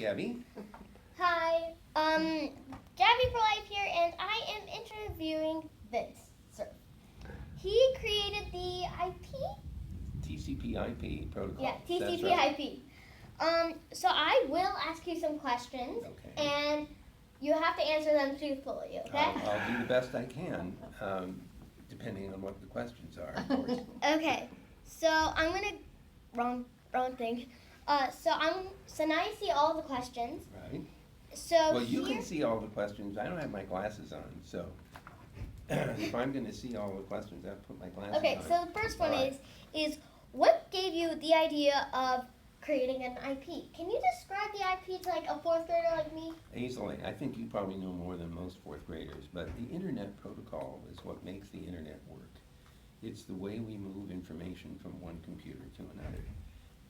Gabby. Hi, Gabby for Life here, and I am interviewing Vint Cerf. He created the IP. TCP/IP protocol. Yeah, That's TCP/IP. right. So I will ask you some questions, Okay. and you have to answer them truthfully. Okay? I'll do the best I can, depending on what the questions are, of course. Okay. So I'm gonna wrong thing. So now you see all the questions. Right. So Well, you here. can see all the questions. I don't have my glasses on, so if I'm going to see all the questions, I have to put my glasses Okay, on. so the first one All right. is what gave you the idea of creating an IP? Can you describe the IP to like a fourth grader like me? Easily. I think you probably know more than most fourth graders, but the Internet protocol is what makes the Internet work. It's the way we move information from one computer to another.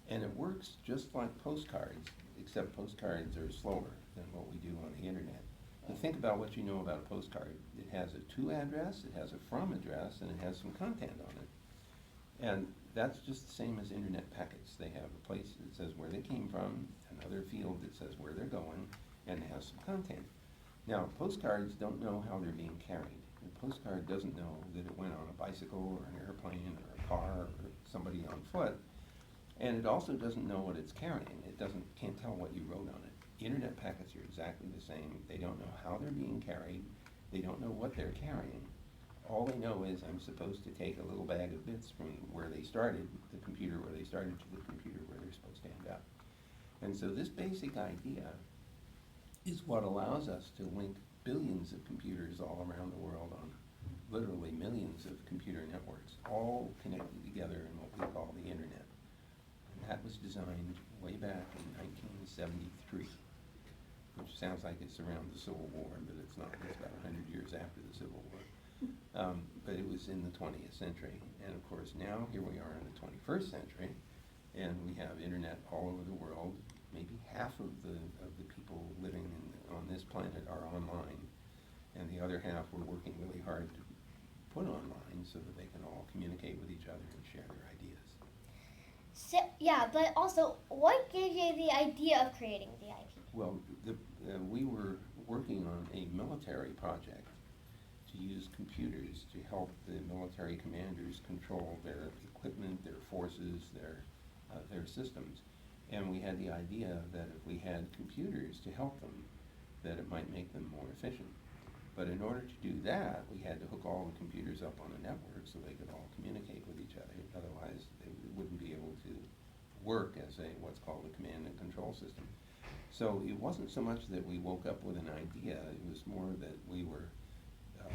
And it works just like postcards, except postcards are slower than what we do on the Internet. But think about what you know about a postcard. It has a to address, it has a from address, and it has some content on it. And that's just the same as Internet packets. They have a place that says where they came from, another field that says where they're going, and it has some content. Now, postcards don't know how they're being carried. A postcard doesn't know that it went on a bicycle or an airplane or a car or somebody on foot. And it also doesn't know what it's carrying. It can't tell what you wrote on it. Internet packets are exactly the same. They don't know how they're being carried. They don't know what they're carrying. All they know is I'm supposed to take a little bag of bits from where they started, the computer where they started, to the computer where they're supposed to end up. And so this basic idea is what allows us to link billions of computers all around the world on literally millions of computer networks, all connected together in what we call the Internet. And that was designed way back in 1973, which sounds like it's around the Civil War, but it's not. It's about 100 years after the Civil War. But it was in the 20th century. And of course, now here we are in the 21st century, and we have Internet all over the world. Maybe half of the people living on this planet are online, and the other half we're working really hard to put online so that they can all communicate with each other and share their ideas. So, yeah, but also, what gave you the idea of creating the IP? Well, we were working on a military project to use computers to help the military commanders control their equipment, their forces, their systems. And we had the idea that if we had computers to help them, that it might make them more efficient. But in order to do that, we had to hook all the computers up on a network so they could all communicate with each other. Otherwise, they wouldn't be able to work as what's called a command and control system. So it wasn't so much that we woke up with an idea, it was more that we were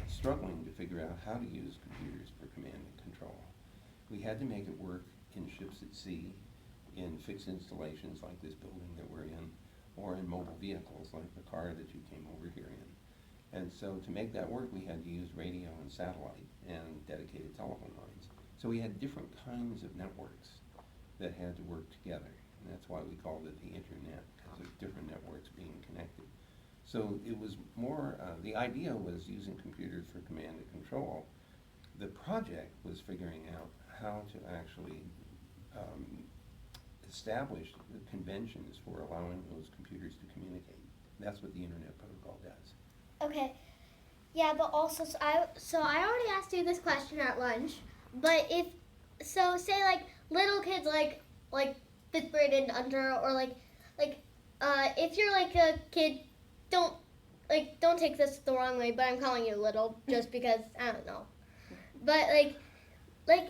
struggling to figure out how to use computers for command and control. We had to make it work in ships at sea, in fixed installations like this building that we're in, or in mobile vehicles like the car that you came over here in. And so to make that work, we had to use radio and satellite and dedicated telephone lines. So we had different kinds of networks that had to work together. And that's why we called it the Internet, because of different networks being connected. So it was more, the idea was using computers for command and control. The project was figuring out how to actually establish the conventions for allowing those computers to communicate. That's what the Internet protocol does. Okay, yeah, but also, so I already asked you this question at lunch, but say like little kids like fifth grade and under, or if you're like a kid, don't don't take this the wrong way, but I'm calling you little just because I don't know. But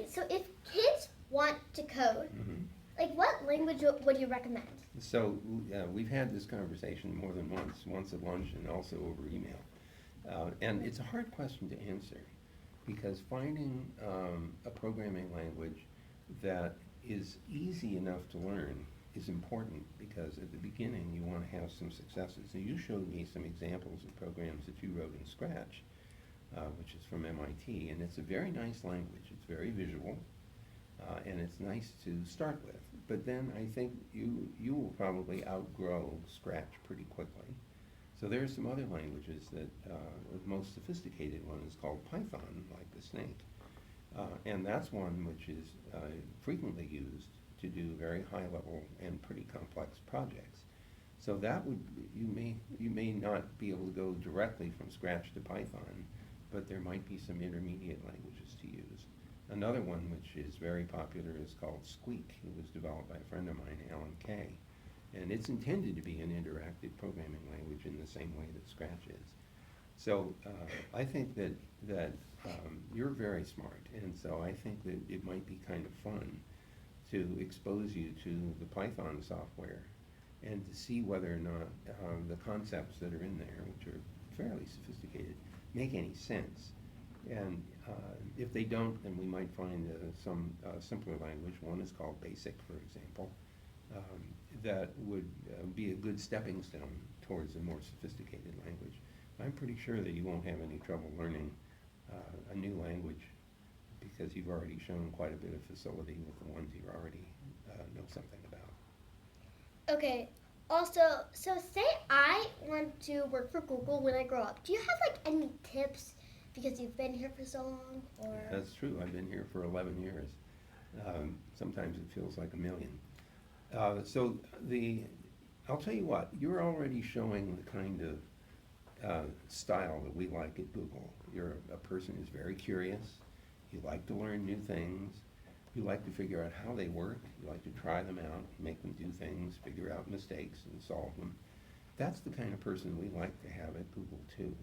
so if kids want to code, Mm-hmm. what language would you recommend? So we've had this conversation more than once at lunch and also over email. And it's a hard question to answer because finding a programming language that is easy enough to learn is important because at the beginning you want to have some successes. So you showed me some examples of programs that you wrote in Scratch, which is from MIT, and it's a very nice language. It's very visual, and it's nice to start with. But then I think you will probably outgrow Scratch pretty quickly. So there are some other languages that the most sophisticated one is called Python, like the snake. And that's one which is frequently used to do very high level and pretty complex projects. So that would, you may not be able to go directly from scratch to Python, but there might be some intermediate languages to use. Another one which is very popular is called Squeak. It was developed by a friend of mine, Alan Kay. And it's intended to be an interactive programming language in the same way that Scratch is. So I think that you're very smart, and so I think that it might be kind of fun to expose you to the Python software and to see whether or not the concepts that are in there, which are fairly sophisticated, make any sense. And if they don't, then we might find some simpler language. One is called BASIC, for example, that would be a good stepping stone towards a more sophisticated language. I'm pretty sure that you won't have any trouble learning a new language because you've already shown quite a bit of facility with the ones you already know something about. Okay. Also, so say I want to work for Google when I grow up. Do you have like any tips because you've been here for so long? Or That's true. I've been here for 11 years. Sometimes it feels like a million. I'll tell you what, you're already showing the kind of style that we like at Google. You're a person who's very curious. You like to learn new things. You like to figure out how they work. You like to try them out, make them do things, figure out mistakes and solve them. That's the kind of person we like to have at Google too.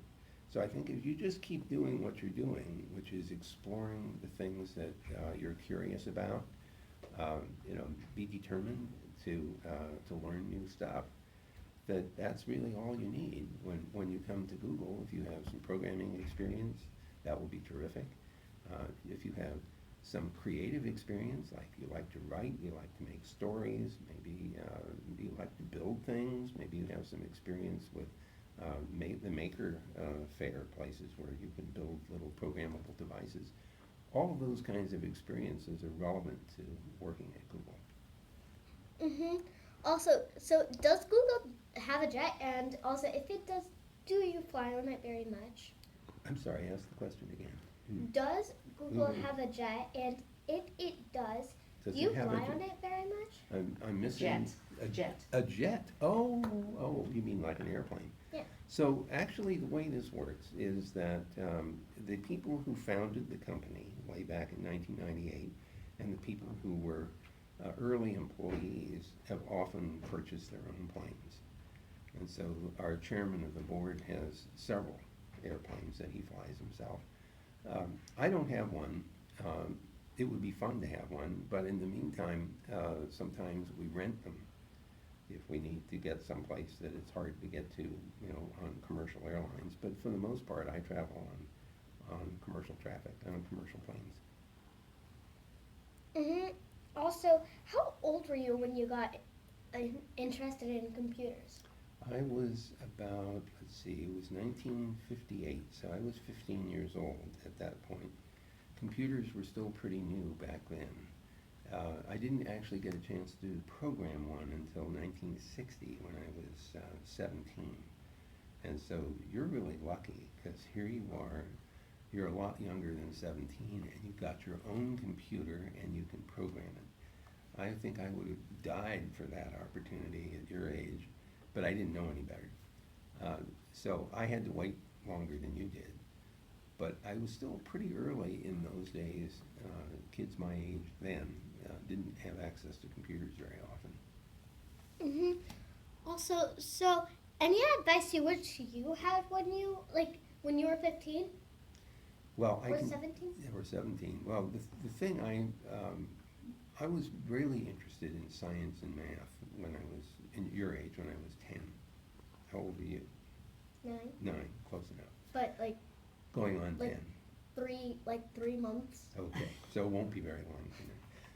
So I think if you just keep doing what you're doing, which is exploring the things that you're curious about, be determined to learn new stuff, that's really all you need when you come to Google. If you have some programming experience, that will be terrific. If you have some creative experience, like you like to write, you like to make stories, maybe you like to build things, maybe you have some experience with the maker fair places where you can build little programmable devices. All of those kinds of experiences are relevant to working at Google. Also, so does Google have a jet? And also, if it does, do you fly on it very much? I'm sorry, ask the question again. Does Google have a jet? And if it does do you fly on it very much? I'm missing A jet. a jet. Oh, you mean like an airplane? Yeah. So actually, the way this works is that the people who founded the company way back in 1998 and the people who were early employees have often purchased their own planes. And so our chairman of the board has several airplanes that he flies himself. I don't have one. It would be fun to have one, but in the meantime, sometimes we rent them if we need to get someplace that it's hard to get to, on commercial airlines. But for the most part, I travel on commercial traffic, on commercial planes. Also, how old were you when you got interested in computers? I was about, it was 1958, so I was 15 years old at that point. Computers were still pretty new back then. I didn't actually get a chance to program one until 1960 when I was 17. And so you're really lucky because here you are, you're a lot younger than 17 and you've got your own computer and you can program it. I think I would have died for that opportunity at your age, but I didn't know any better. So I had to wait longer than you did. But I was still pretty early in those days. Kids my age then didn't have access to computers very often. Also, so any advice you wish you had when you were 15? Well, Or 17? Yeah, or 17. Well, the thing I was really interested in science and math when I was in your age, when I was 10. How old were you? 9. 9, close enough. But Going on 10. 3 months. Okay, so it won't be very long.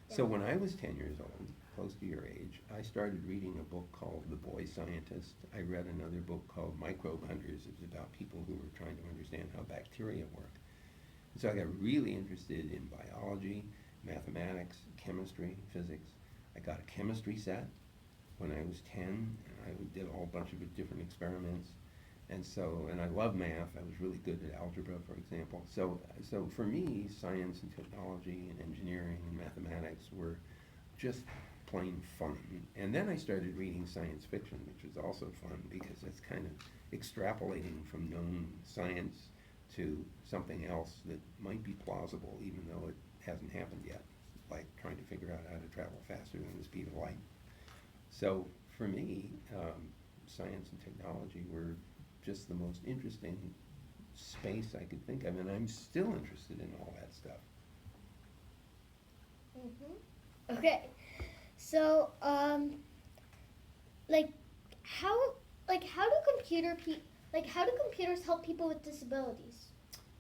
So when I was 10 years old, close to your age, I started reading a book called The Boy Scientist. I read another book called Microbe Hunters. It was about people who were trying to understand how bacteria work. And so I got really interested in biology, mathematics, chemistry, physics. I got a chemistry set when I was 10, and I did a whole bunch of different experiments. And I love math. I was really good at algebra, for example. So for me, science and technology and engineering and mathematics were just plain fun. And then I started reading science fiction, which was also fun because it's kind of extrapolating from known science to something else that might be plausible even though it hasn't happened yet, like trying to figure out how to travel faster than the speed of light. So for me, science and technology were just the most interesting space I could think of, and I'm still interested in all that stuff. Okay. So, like, how, how do how do computers help people with disabilities?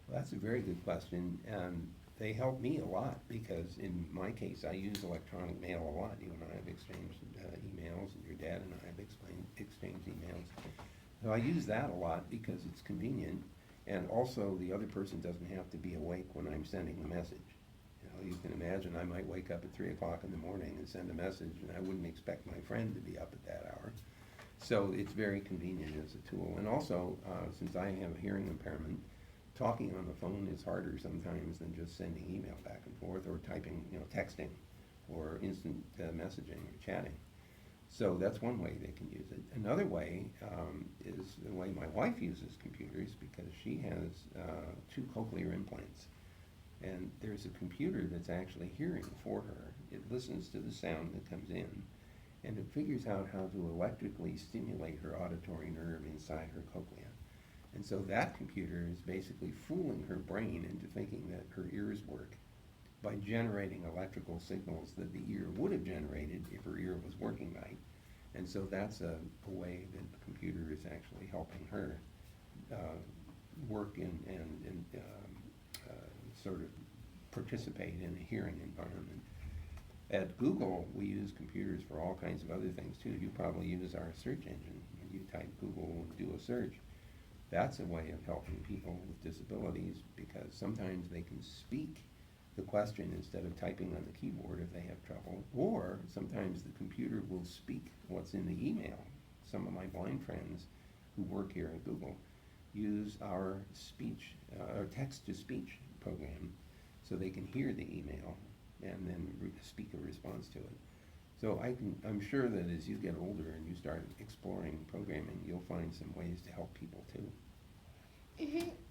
Well, that's a very good question, and they help me a lot because in my case, I use electronic mail a lot. You and I have exchanged emails, and your dad and I have exchanged emails. So I use that a lot because it's convenient, and also the other person doesn't have to be awake when I'm sending the message. You can imagine I might wake up at 3 o'clock in the morning and send a message, and I wouldn't expect my friend to be up at that hour. So it's very convenient as a tool. And also, since I have a hearing impairment, talking on the phone is harder sometimes than just sending email back and forth or typing, texting or instant messaging or chatting. So that's one way they can use it. Another way is the way my wife uses computers because she has 2 cochlear implants. And there's a computer that's actually hearing for her. It listens to the sound that comes in, and it figures out how to electrically stimulate her auditory nerve inside her cochlea. And so that computer is basically fooling her brain into thinking that her ears work by generating electrical signals that the ear would have generated if her ear was working right. And so that's a way that the computer is actually helping her work and sort of participate in a hearing environment. At Google, we use computers for all kinds of other things too. You probably use our search engine. When you type Google and do a search, that's a way of helping people with disabilities because sometimes they can speak the question instead of typing on the keyboard if they have trouble, or sometimes the computer will speak what's in the email. Some of my blind friends who work here at Google use our speech, or text-to-speech program so they can hear the email and then speak a response to it. So I'm sure that as you get older and you start exploring programming, you'll find some ways to help people too.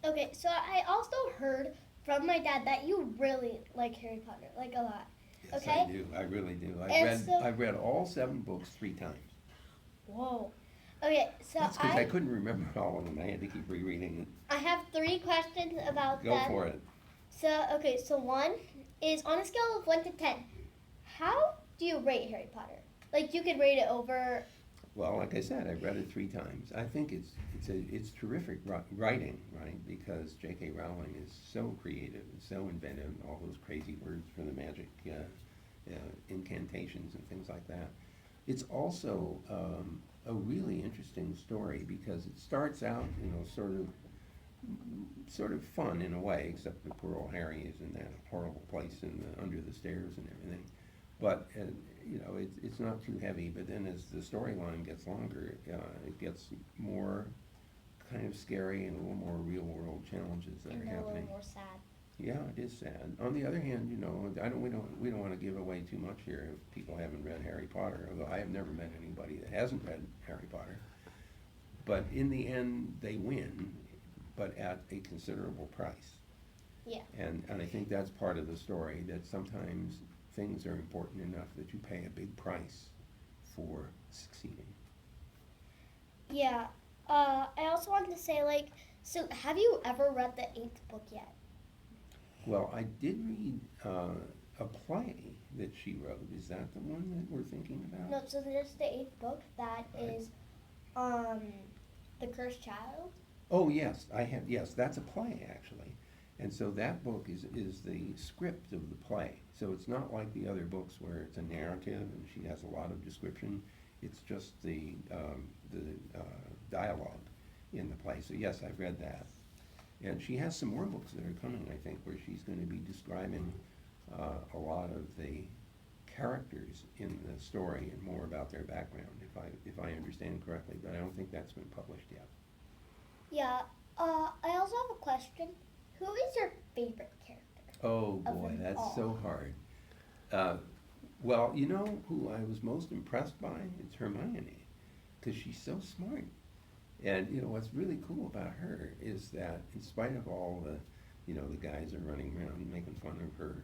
Okay, so I also heard from my dad that you really like Harry Potter, like a lot. Yes, okay? I do. I really do. And I've read all 7 books 3 times. Whoa. Okay, so That's because I couldn't remember all of them. I had to keep rereading. I have 3 questions about Go them. for it. So 1 is on a scale of 1 to 10, how do you rate Harry Potter? Like you could rate it over. Well, like I said, I've read it 3 times. I think it's terrific writing, right? Because J.K. Rowling is so creative and so inventive, all those crazy words for the magic incantations and things like that. It's also a really interesting story because it starts out, sort of fun in a way, except that poor old Harry is in that horrible place under the stairs and everything. But it's not too heavy. But then as the storyline gets longer, it gets more kind of scary and a little more real world challenges that are happening. A little more sad. Yeah, it is sad. On the other hand, we don't want to give away too much here if people haven't read Harry Potter. Although I have never met anybody that hasn't read Harry Potter. But in the end, they win, but at a considerable price. Yeah. And I think that's part of the story, that sometimes things are important enough that you pay a big price for succeeding. Yeah. I also wanted to say, so have you ever read the 8th book yet? Well, I did read a play that she wrote. Is that the one that we're thinking about? No, so there's the 8th book that Right. is The Cursed Child. Oh, yes, I have. Yes, that's a play, actually. And so that book is the script of the play. So it's not like the other books where it's a narrative and she has a lot of description. It's just the dialogue in the play. So yes, I've read that. And she has some more books that are coming, I think, where she's going to be describing a lot of the characters in the story and more about their background, if I understand correctly. But I don't think that's been published yet. Yeah. I also have a question. Who is your favorite character? Oh boy, that's all? so hard. Well, you know who I was most impressed by? It's Hermione, because she's so smart. And you know what's really cool about her is that in spite of all the, the guys are running around making fun of her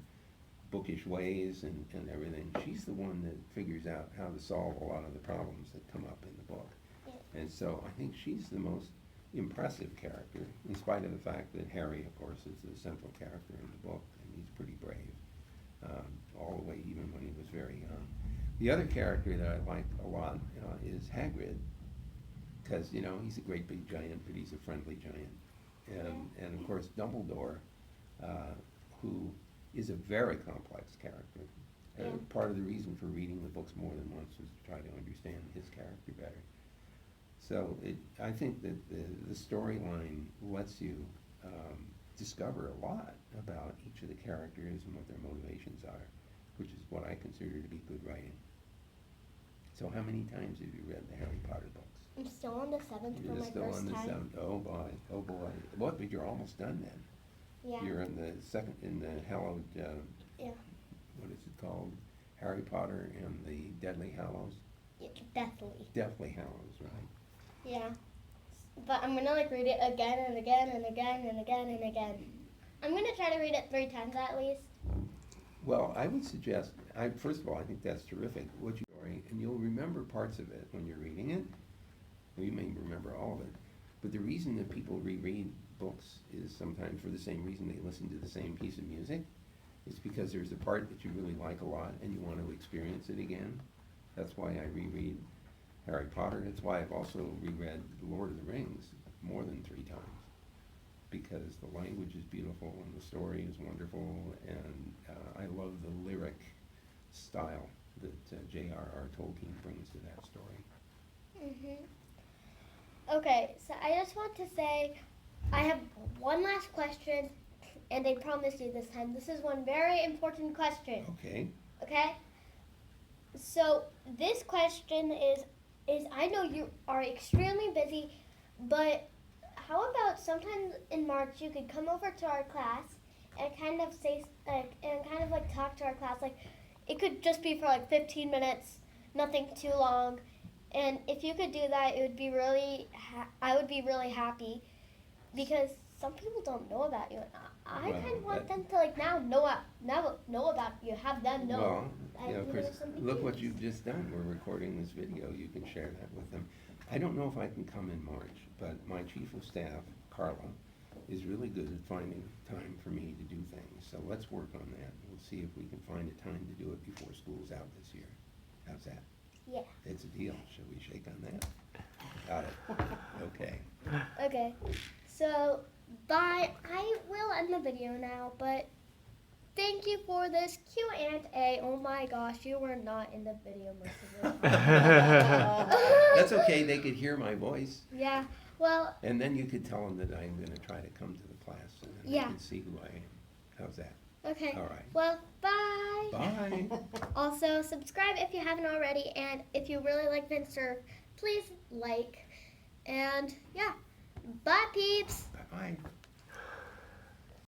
bookish ways and everything, she's the one that figures out how to solve a lot of the problems that come up in the book. Yeah. And so I think she's the most impressive character, in spite of the fact that Harry, of course, is the central character in the book, and he's pretty brave, all the way even when he was very young. The other character that I like a lot is Hagrid, because he's a great big giant, but he's a friendly giant, and of course Dumbledore, who is a very complex character. Yeah. Part of the reason for reading the books more than once was to try to understand his character better. So I think that the storyline lets you discover a lot about each of the characters and what their motivations are, which is what I consider to be good writing. So how many times have you read the Harry Potter books? I'm still on the 7th for You're my still first on the time. 7th. Oh boy, oh boy. What? But you're almost done then. Yeah. You're in the second, in the hallowed, Yeah. what is it called? Harry Potter and the Deathly Hallows? Yeah, definitely. Deathly Hallows, right? Yeah. But I'm gonna read it again and again and again and again and again. I'm gonna try to read it 3 times at least. Well, I would suggest, first of all, I think that's terrific, what you story, and you'll remember parts of it when you're reading it. Well, you may remember all of it. But the reason that people reread books is sometimes for the same reason they listen to the same piece of music. It's because there's a part that you really like a lot and you want to experience it again. That's why I reread Harry Potter. That's why I've also reread The Lord of the Rings more than 3 times. Because the language is beautiful and the story is wonderful, and I love the lyric style that J.R.R. Tolkien brings to that story. Mhm. Okay, so I just want to say I have one last question, and I promise you this time. This is one very important question. Okay. Okay? So this question is I know you are extremely busy, but how about sometime in March you could come over to our class and kind of say talk to our class, like it could just be for like 15 minutes, nothing too long. And if you could do that, it would be really I would be really happy, because some people don't know about you. I Well, kind of want them to now know about you, have them know. Well, that, of course, something look what is. you've just done. We're recording this video. You can share that with them. I don't know if I can come in March, but my chief of staff, Carla, is really good at finding time for me to do things. So let's work on that. We'll see if we can find a time to do it before school's out this year. How's that? Yeah. It's a deal. Shall we shake on that? Got it. Okay. Okay, so bye. I will end the video now, but thank you for this Q&A. Oh my gosh, you were not in the video most of it. That's okay. They could hear my voice. Yeah, well, And then you could tell them that I'm going to try to come to the class, and then Yeah. they can see who I am. How's that? okay. All right. Well, bye. Bye. Also, subscribe if you haven't already, and if you really like Vint Cerf, please like. And yeah, bye peeps. Bye-bye.